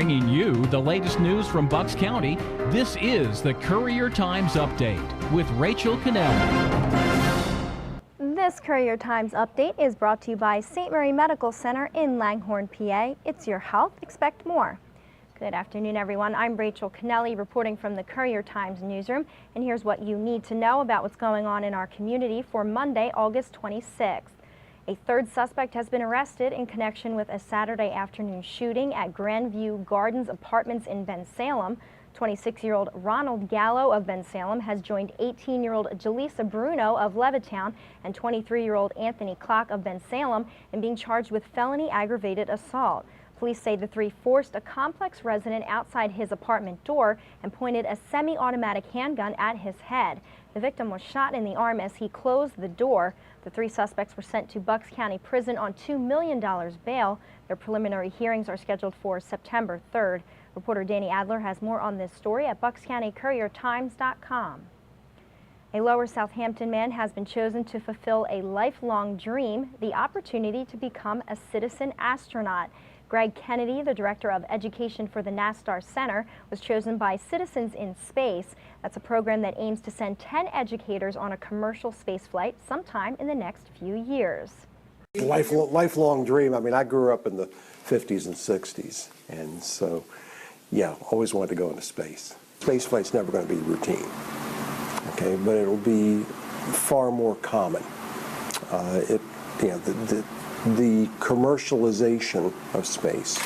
Bringing you the latest news from Bucks County, this is the Courier Times Update with Rachel Cannelli. This Courier Times Update is brought to you by St. Mary Medical Center in Langhorne, PA. It's your health, expect more. Good afternoon, everyone. I'm Rachel Cannelli reporting from the Courier Times newsroom, and here's what you need to know about what's going on in our community for Monday, August 26th. A third suspect has been arrested in connection with a Saturday afternoon shooting at Grandview Gardens Apartments in Bensalem. 26-year-old Ronald Gallo of Bensalem has joined 18-year-old Jaleesa Bruno of Levittown and 23-year-old Anthony Clock of Bensalem in being charged with felony aggravated assault. Police say the three forced a complex resident outside his apartment door and pointed a semi-automatic handgun at his head. The victim was shot in the arm as he closed the door. The three suspects were sent to Bucks County Prison on $2 million bail. Their preliminary hearings are scheduled for September 3rd. Reporter Danny Adler has more on this story at buckscountycouriertimes.com. A Lower Southampton man has been chosen to fulfill a lifelong dream, the opportunity to become a citizen astronaut. Greg Kennedy, the Director of Education for the NASTAR Center, was chosen by Citizens in Space. That's a program that aims to send 10 educators on a commercial space flight sometime in the next few years. Lifelong dream. I mean, I grew up in the 50s and 60s, and so, yeah, always wanted to go into space. Space flight's never going to be routine, okay, but it'll be far more common. The commercialization of space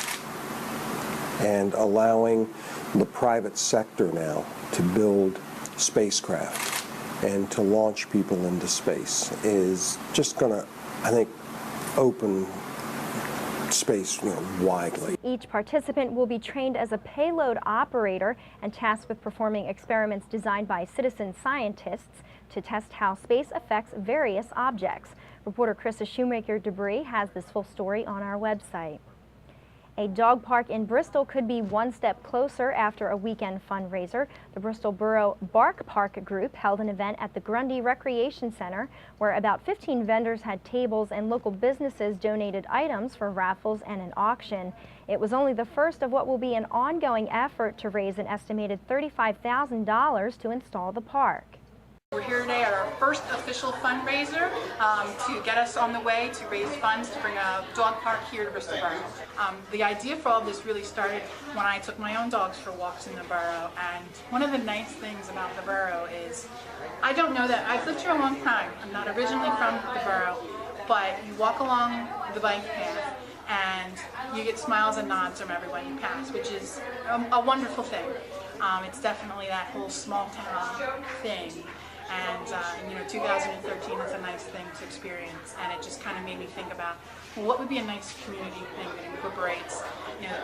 and allowing the private sector now to build spacecraft and to launch people into space is just going to, I think, open space widely. Each participant will be trained as a payload operator and tasked with performing experiments designed by citizen scientists to test how space affects various objects. Reporter Krista Shoemaker-Debris has this full story on our website. A dog park in Bristol could be one step closer after a weekend fundraiser. The Bristol Borough Bark Park Group held an event at the Grundy Recreation Center where about 15 vendors had tables and local businesses donated items for raffles and an auction. It was only the first of what will be an ongoing effort to raise an estimated $35,000 to install the park. We're here today at our first official fundraiser to get us on the way to raise funds to bring a dog park here to Bristol Borough. The idea for all this really started when I took my own dogs for walks in the borough, and one of the nice things about the borough is, I don't know that, I've lived here a long time, I'm not originally from the borough, but you walk along the bike path and you get smiles and nods from everyone you pass, which is a wonderful thing. It's definitely that whole small town thing. And 2013 is a nice thing to experience, and it just kind of made me think about, well, what would be a nice community thing that incorporates,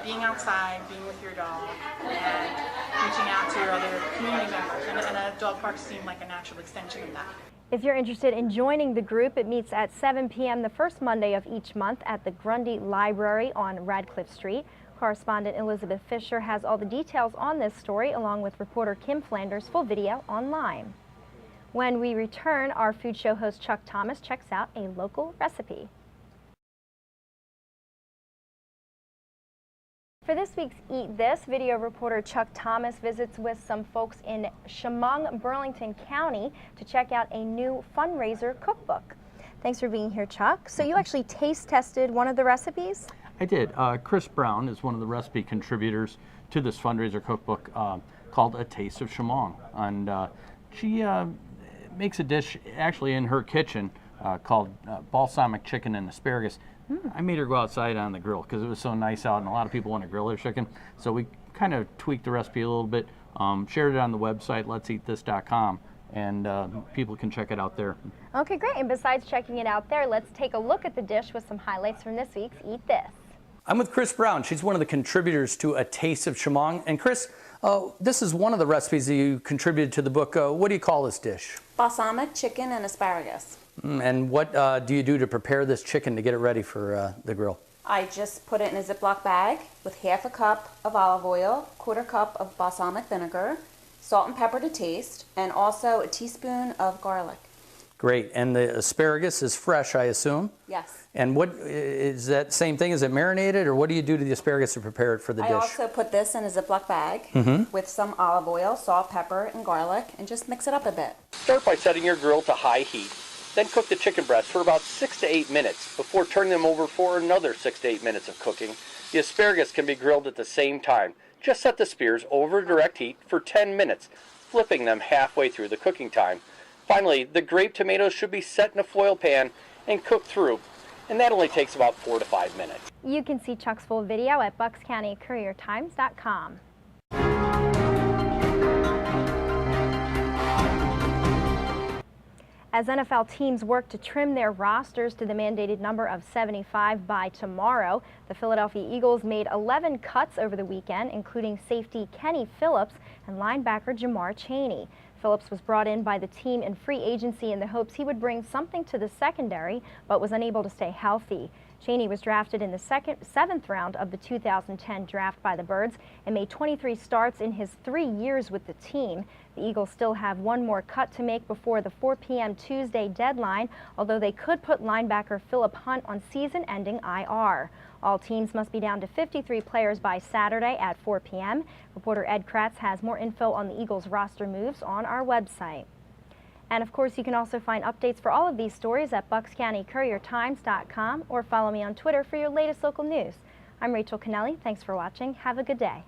being outside, being with your dog, and reaching out to your other community members, and a dog park seemed like a natural extension of that. If you're interested in joining the group, it meets at 7 p.m. the first Monday of each month at the Grundy Library on Radcliffe Street. Correspondent Elizabeth Fisher has all the details on this story, along with reporter Kim Flanders' full video online. When we return, our food show host Chuck Thomas checks out a local recipe. For this week's Eat This, video reporter Chuck Thomas visits with some folks in Chemung, Burlington County to check out a new fundraiser cookbook. Thanks for being here, Chuck. So you actually taste tested one of the recipes? I did. Chris Brown is one of the recipe contributors to this fundraiser cookbook called A Taste of Chemung. And she makes a dish actually in her kitchen called balsamic chicken and asparagus. I made her go outside on the grill because it was so nice out and a lot of people want to grill their chicken. So we kind of tweaked the recipe a little bit, shared it on the website, letseatthis.com, and people can check it out there. Okay, great. And besides checking it out there, let's take a look at the dish with some highlights from this week's Eat This. I'm with Chris Brown. She's one of the contributors to A Taste of Chemung. And Chris, this is one of the recipes that you contributed to the book. What do you call this dish? Balsamic chicken and asparagus. And what do you do to prepare this chicken to get it ready for the grill? I just put it in a Ziploc bag with half a cup of olive oil, quarter cup of balsamic vinegar, salt and pepper to taste, and also a teaspoon of garlic. Great. And the asparagus is fresh, I assume? Yes. And what is that same thing? Is it marinated, or what do you do to the asparagus to prepare it for the I dish? also put this in a Ziploc bag with some olive oil, salt, pepper, and garlic, and just mix it up a bit. Start by setting your grill to high heat. Then cook the chicken breasts for about 6 to 8 minutes before turning them over for another 6 to 8 minutes of cooking. The asparagus can be grilled at the same time. Just set the spears over direct heat for 10 minutes, flipping them halfway through the cooking time. Finally, the grape tomatoes should be set in a foil pan and cooked through, and that only takes about 4 to 5 minutes. You can see Chuck's full video at buckscountycouriertimes.com. As NFL teams work to trim their rosters to the mandated number of 75 by tomorrow, the Philadelphia Eagles made 11 cuts over the weekend, including safety Kenny Phillips and linebacker Jamar Chaney. Phillips was brought in by the team in free agency in the hopes he would bring something to the secondary, but was unable to stay healthy. Chaney was drafted in the seventh round of the 2010 draft by the Birds and made 23 starts in his 3 years with the team. The Eagles still have one more cut to make before the 4 p.m. Tuesday deadline, although they could put linebacker Philip Hunt on season-ending IR. All teams must be down to 53 players by Saturday at 4 p.m. Reporter Ed Kratz has more info on the Eagles roster moves on our website. And of course, you can also find updates for all of these stories at buckscountycouriertimes.com or follow me on Twitter for your latest local news. I'm Rachel Kennelly. Thanks for watching. Have a good day.